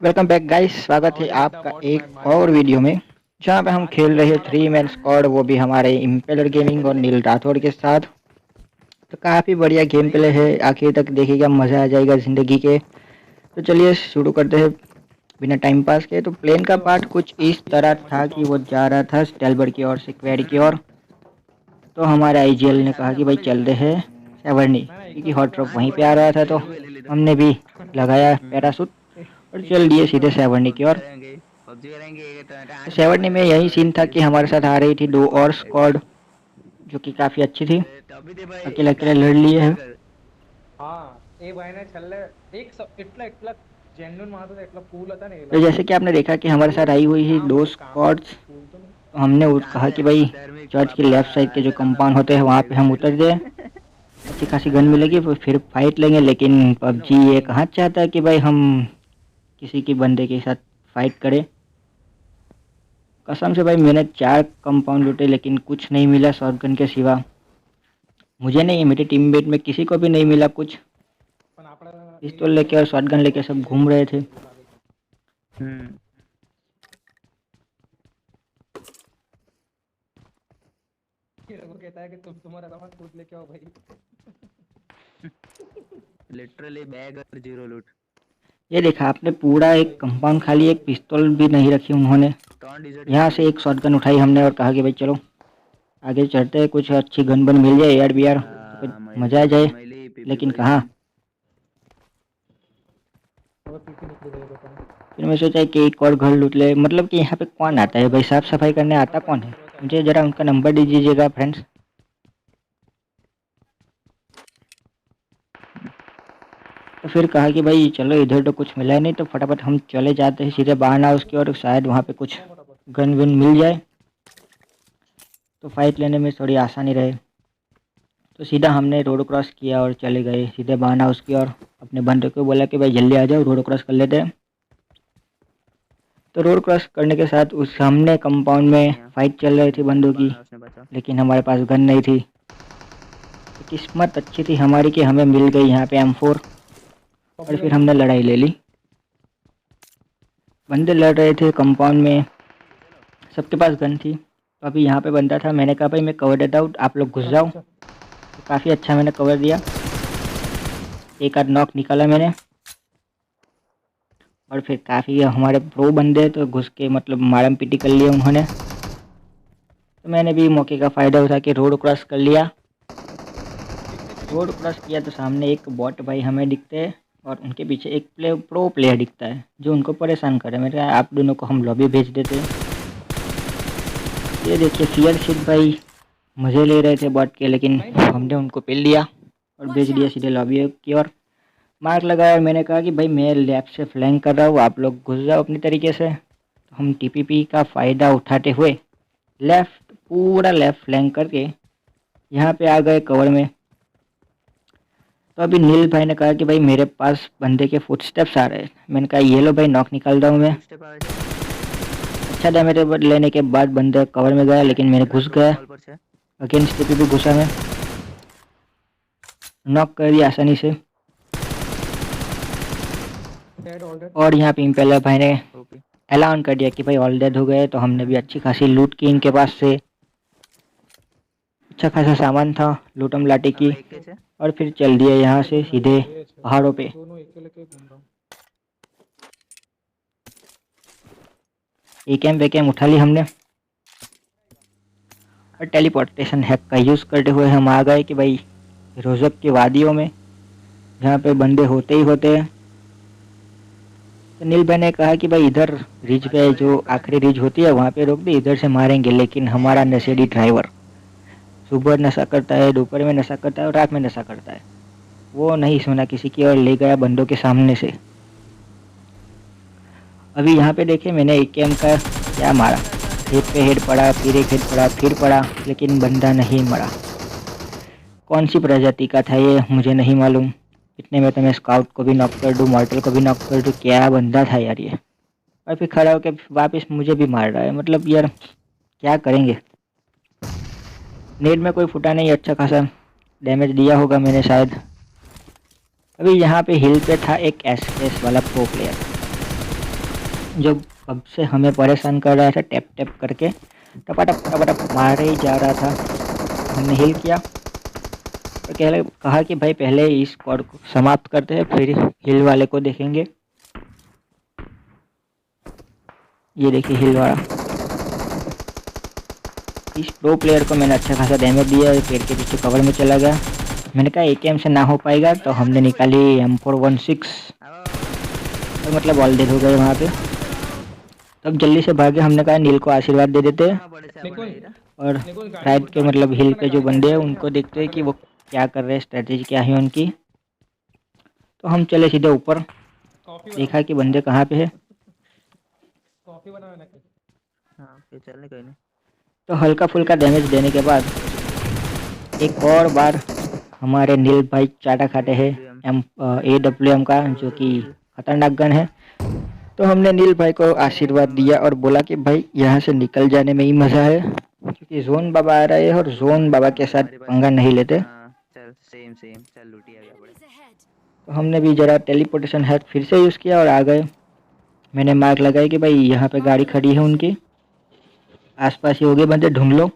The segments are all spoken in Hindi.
वेलकम बैक गाइस, स्वागत है आपका एक और वीडियो में जहां पे हम खेल रहे हैं 3 मैन स्क्वाड, वो भी हमारे इम्पेलर गेमिंग और नील राठौड़ के साथ। तो काफ़ी बढ़िया गेम प्ले है, आखिर तक देखिएगा, मज़ा आ जाएगा ज़िंदगी के। तो चलिए शुरू करते हैं बिना टाइम पास के। तो प्लेन का पार्ट कुछ इस तरह था कि वो जा रहा था स्टेलबर्ग की ओर से क्वेरी की ओर। तो हमारे आईजीएल ने कहा कि भाई चल रहे हैं सेवर्नी, क्योंकि हॉट ड्रॉप वहीं पे आ रहा था। तो हमने भी लगाया पैराशूट और चल दिए सीधे सेवर्नी की ओर। तो सेवर्नी में यही सीन था कि हमारे साथ आ रही थी 2 और स्क्वाड, जो कि काफ़ी अच्छी थी। अकेले अकेले लड़ लिए हैं। तो जैसे कि आपने देखा कि हमारे साथ आई हुई ही 2 स्क्वाड्स। तो हमने कहा कि भाई चर्च के लेफ्ट साइड के जो कंपाउंड होते हैं वहाँ पे हम उतर जाए, अच्छी खासी गन मिलेगी फिर फाइट लेंगे। लेकिन पबजी ये कहाँ चाहता है कि भाई हम किसी की बंदे के साथ फाइट करें। कसम से भाई मैंने 4 कंपाउंड लूटे लेकिन कुछ नहीं मिला शॉटगन के सिवा। मुझे नहीं, मेरे टीममेट में किसी को भी नहीं मिला कुछ। पिस्तौल लेके और शॉटगन लेके सब घूम रहे थे। लिटरली बैग और जीरो लूट। ये देखा आपने, पूरा एक कंपाउंड खाली, एक पिस्तौल भी नहीं रखी उन्होंने। यहाँ से एक शॉटगन उठाई हमने और कहा कि भाई चलो आगे चढ़ते हैं, कुछ अच्छी गन बन मिल जाए एआर बीआर तो फिर मजा आ जाए। लेकिन कहाँ, फिर मैं सोचा कि एक और घर लूट ले। मतलब कि यहाँ पे कौन आता है भाई, साफ सफाई करने आता कौन है? मुझे ज़रा उनका नंबर दे दीजिएगा फ्रेंड्स। तो फिर कहा कि भाई चलो इधर तो कुछ मिला नहीं, तो फटाफट हम चले जाते हैं सीधे बाहर हाउस की ओर, शायद वहाँ पे कुछ गन वन मिल जाए तो फाइट लेने में थोड़ी आसानी रहे। तो सीधा हमने रोड क्रॉस किया और चले गए सीधे बाहर हाउस की ओर। अपने बंदे को बोला कि भाई जल्दी आ जाओ, रोड क्रॉस कर लेते हैं। तो रोड क्रॉस करने के साथ उस सामने कंपाउंड में फाइट चल रही थी बंदों की, लेकिन हमारे पास गन नहीं थी। तो किस्मत अच्छी थी हमारी कि हमें मिल गई यहाँ पे M4 और फिर हमने लड़ाई ले ली। बंदे लड़ रहे थे कंपाउंड में, सबके पास गन थी। तो अभी यहाँ पे बंदा था, मैंने कहा भाई मैं कवर देता हूँ, आप लोग घुस जाओ। तो काफ़ी अच्छा मैंने कवर दिया, एक आध नॉक निकाला मैंने। और फिर काफ़ी हमारे प्रो बंदे तो घुस के मतलब मारम पीटी कर लिया उन्होंने। तो मैंने भी मौके का फ़ायदा उठा के रोड क्रॉस कर लिया। रोड क्रॉस किया तो सामने एक बॉट भाई हमें दिखते हैं और उनके पीछे एक प्रो प्लेयर दिखता है जो उनको परेशान करे। मैंने कहा आप दोनों को हम लॉबी भेज देते हैं। ये देखिए फियर शीट भाई मज़े ले रहे थे बॉट के, लेकिन हमने उनको पेल लिया और भेज दिया सीधे लॉबी की ओर। मार्क लगाया और मैंने कहा कि भाई मैं लेफ्ट से फ्लैंक कर रहा हूँ, आप लोग घुस जाओ अपनी तरीके से। तो हम टीपीपी का फ़ायदा उठाते हुए पूरा लेफ़्ट फ्लैंक करके यहाँ पे आ गए कवर में। तो अभी नील भाई ने कहा कि भाई मेरे पास बंदे के फुटस्टेप्स आ रहे हैं। मैंने कहा ये लो भाई, नॉक निकाल रहा हूँ मैं। अच्छा डैमेज लेने के बाद बंदा कवर में गया, लेकिन मैंने घुस गया, अगेंस्ट टीपीपी घुसा मैं, नॉक कर दिया आसानी से। और यहाँ पे इम्पेलर भाई ने ऐलान कर दिया कि भाई ऑल डेड हो गए। तो हमने भी अच्छी खासी लूट की इनके पास से, अच्छा खासा सामान था लूटम लाटे की। और फिर चल दिए यहाँ से सीधे पहाड़ों पे। एकेएम वेकेएम उठा ली हमने और टेलीपोर्टेशन हैक का यूज़ करते हुए हम आ गए कि भाई रोज़क की वादियों में, जहाँ पे बंदे होते ही होते हैं। तो नील भाई ने कहा कि भाई इधर रिज पे, जो आखिरी रिज होती है वहाँ पे रोक दे, इधर से मारेंगे। लेकिन हमारा नशेड़ी ड्राइवर सुबह नशा करता है, दोपहर में नशा करता है और रात में नशा करता है, वो नहीं सुना किसी की और ले गया बंदों के सामने से। अभी यहाँ पे देखे मैंने एकेएम का क्या मारा, हेड पे हेड पड़ा, फिर एक हेड पड़ा, फिर पड़ा, लेकिन बंदा नहीं मरा। कौन सी प्रजाति का था ये मुझे नहीं मालूम। इतने में तो मैं स्काउट को भी नॉक कर दूँ, मॉर्टल को भी नॉक कर दूँ, क्या बंदा था यार ये। और फिर खड़ा होकर वापस मुझे भी मार रहा है। मतलब यार क्या करेंगे। नेट में कोई फुटा नहीं, अच्छा खासा डैमेज दिया होगा मैंने शायद। अभी यहाँ पे हिल पे था एक एसकेएस वाला प्रो प्लेयर, जो कब से हमें परेशान कर रहा था, टैप टैप करके टपाटप टपाटप मारे ही जा रहा था। हमने हिल किया तो कहा कि भाई पहले इस स्क्वाड को समाप्त करते हैं, फिर हिल वाले को देखेंगे। ये देखिए हिल वाला, इस प्रो प्लेयर को मैंने अच्छा खासा डैमेज दिया, पेड़ के पीछे कवर में चला गया। मैंने कहा AKM से ना हो पाएगा, तो हमने निकाली M416 तो मतलब ऑल डेड हो गए वहाँ पे। तब जल्दी से भागे, हमने कहा नील को आशीर्वाद दे देते और राइट के मतलब हिल पे जो बंदे हैं उनको देखते हैं कि वो क्या कर रहे हैं, स्ट्रेटेजी क्या है उनकी। तो हम चले सीधे ऊपर, देखा कि बंदे कहाँ पे है। चलने कोई नहीं। तो हल्का फुल्का डैमेज देने के बाद एक और बार हमारे नील भाई चाटा खाते हैं AWM का, जो कि खतरनाक गन है। तो हमने नील भाई को आशीर्वाद दिया और बोला कि भाई यहाँ से निकल जाने में ही मज़ा है, क्योंकि जोन बाबा आ रहे हैं और जोन बाबा के साथ पंगा नहीं लेते। चल सेम चल लूटी आ गया बड़े। तो हमने भी ज़रा टेलीपोर्टेशन हैक फिर से यूज़ किया और आ गए। मैंने मार्क लगाई कि भाई यहाँ पे गाड़ी खड़ी है उनकी, आसपास ही हो गए बंदे, ढूंढ लो।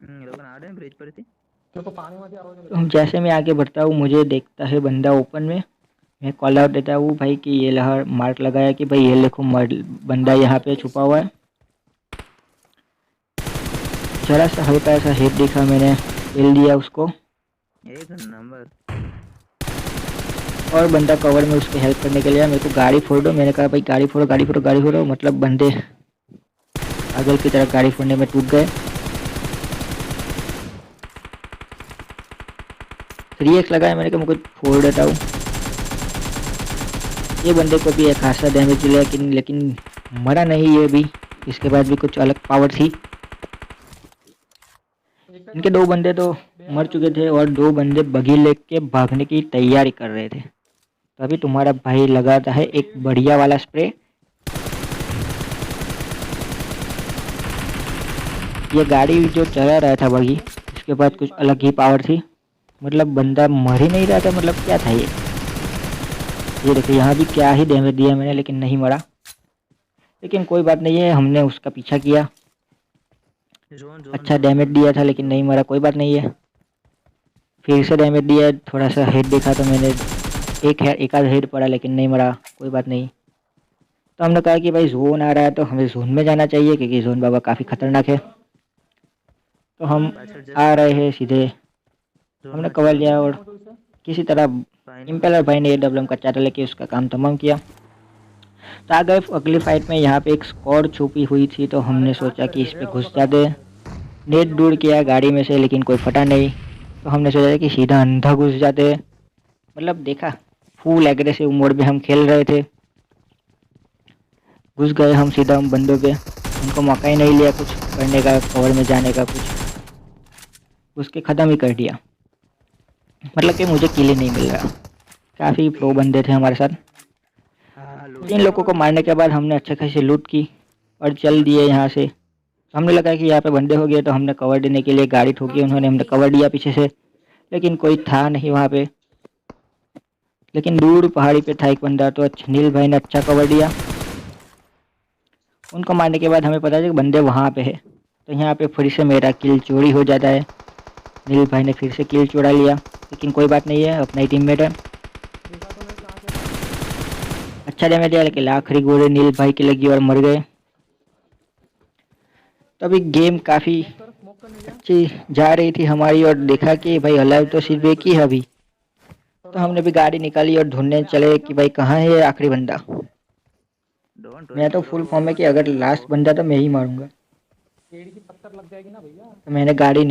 ब्रिज पर थी। तो हम जैसे मैं आगे बढ़ता हूँ, मुझे देखता है बंदा ओपन में। मैं कॉल आउट देता हूँ भाई कि ये लहर मार्क लगाया कि भाई ये देखो बंदा यहाँ पे छुपा हुआ है। जरा सा हल्का सा हेड दिखा, मैंने हिल दिया उसको। एक नंबर। और बंदा कवर में उसके हेल्प करने के लिए मेरे को गाड़ी फोड़ दो। मैंने कहा भाई गाड़ी फोड़ो गाड़ी फोड़ो गाड़ी फोड़ो, मतलब बंदे पागल की तरह गाड़ी फोड़ने में टूट गए। 3x लगाया मैंने कहा मुझे फोड़ देता हूँ। ये बंदे को भी एक खासा डैमेज दिया, लेकिन मरा नहीं ये भी। इसके बाद भी कुछ अलग पावर थी। इनके 2 बंदे तो मर चुके थे और 2 बंदे बगी लेके भागने की तैयारी कर रहे थे। तो अभी तुम्हारा भाई लगाता है एक बढ़िया वाला स्प्रे। ये गाड़ी जो चला रहा था बगी, इसके बाद कुछ अलग ही पावर थी, मतलब बंदा मर ही नहीं रहा था, मतलब क्या था ये देखो यहाँ भी क्या ही डैमेज दिया मैंने, लेकिन नहीं मरा। लेकिन कोई बात नहीं है, हमने उसका पीछा किया। अच्छा डैमेज दिया था लेकिन नहीं मरा, कोई बात नहीं है। फिर से डैमेज दिया, थोड़ा सा हेड देखा तो मैंने एक आध हेड पड़ा, लेकिन नहीं मरा, कोई बात नहीं। तो हमने कहा कि भाई जोन आ रहा है तो हमें जोन में जाना चाहिए, क्योंकि जोन बाबा काफ़ी खतरनाक है। तो हम आ रहे हैं सीधे, हमने कवर लिया और किसी तरह इम्पेलर भाई ने AWM का चाटा लेके उसका काम तमाम किया। तो आ गए अगली फाइट में। यहाँ पे एक स्क्वाड छुपी हुई थी, तो हमने सोचा कि इस पे घुस जाते। नेट दूर किया गाड़ी में से, लेकिन कोई फटा नहीं। तो हमने सोचा कि सीधा अंधा घुस जाते, मतलब देखा फुल एग्रेसिव मोड में हम खेल रहे थे। घुस गए हम सीधा हम बंदों पे, उनको मौका ही नहीं लिया कुछ करने का, कवर में जाने का, कुछ उसके ख़त्म ही कर दिया। मतलब कि मुझे किल ही नहीं मिल रहा। काफ़ी प्रो बंदे थे हमारे साथ। 3 लोगों को मारने के बाद हमने अच्छे खासी लूट की और चल दिए यहाँ से। हमने लगा कि यहाँ पे बंदे हो गए, तो हमने कवर देने के लिए गाड़ी ठोकी उन्होंने, हमने कवर दिया पीछे से, लेकिन कोई था नहीं वहाँ पे। लेकिन दूर पहाड़ी पे था एक बंदा, तो नील भाई ने अच्छा कवर दिया। उनको मारने के बाद हमें पता चला कि बंदे वहाँ पे है। तो यहाँ पे फिर से मेरा किल चोरी हो जाता है। नील भाई ने फिर से किल चुरा लिया, लेकिन कोई बात नहीं है, अपना ही टीममेट है। अच्छा डैमेज दिया, लेकिन आखिरी गोली नील भाई की लगी और मर गए। तो अभी गेम काफ़ी अच्छी जा रही थी हमारी, और देखा कि भाई अलाइव तो सिर्फ एक ही है अभी। तो हमने भी गाड़ी निकाली और ढूंढने चले कि भाई कहाँ है ये आखिरी बंदा। मैं तो फुल फॉर्म में कि अगर लास्ट बंदा तो मैं ही मारूंगा। तो मैंने गाड़ी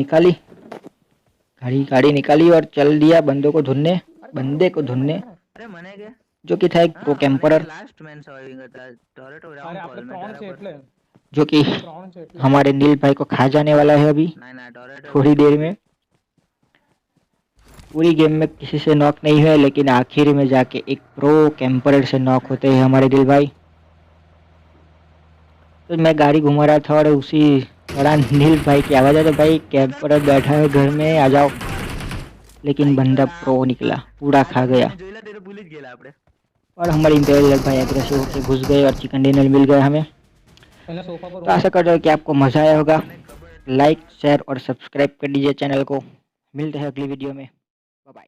निकाली और चल दिया बंदे को ढूंढने अरे मने गया जो कि था एक प्रो कैंपरर, लास्ट मैन सर्वाइविंग था टॉरेट हो रहा कॉल में जो कि हमारे नील भाई को खा जाने वाला है अभी थोड़ी देर में। पूरी गेम में किसी से नॉक नहीं हुआ, लेकिन आखिर में जाके एक प्रो कैंपरर से नॉक होते हैं हमारे दिल भाई। तो मैं गाड़ी घुमा रहा था और उसी दौरान नील भाई की आवाज़ आई, तो भाई कैंपरर बैठा है घर में, आ जाओ। लेकिन बंदा प्रो निकला, पूरा खा गया। और हमारे इंपेरियल भाई एग्रेसिव होकर घुस गए और चिकन डिनर मिल गया हमें। पहले सोफा पर तो आशा कर रहे हो कि आपको मज़ा आया होगा। लाइक शेयर और सब्सक्राइब कर दीजिए चैनल को। मिलते हैं अगली वीडियो में। Bye bye.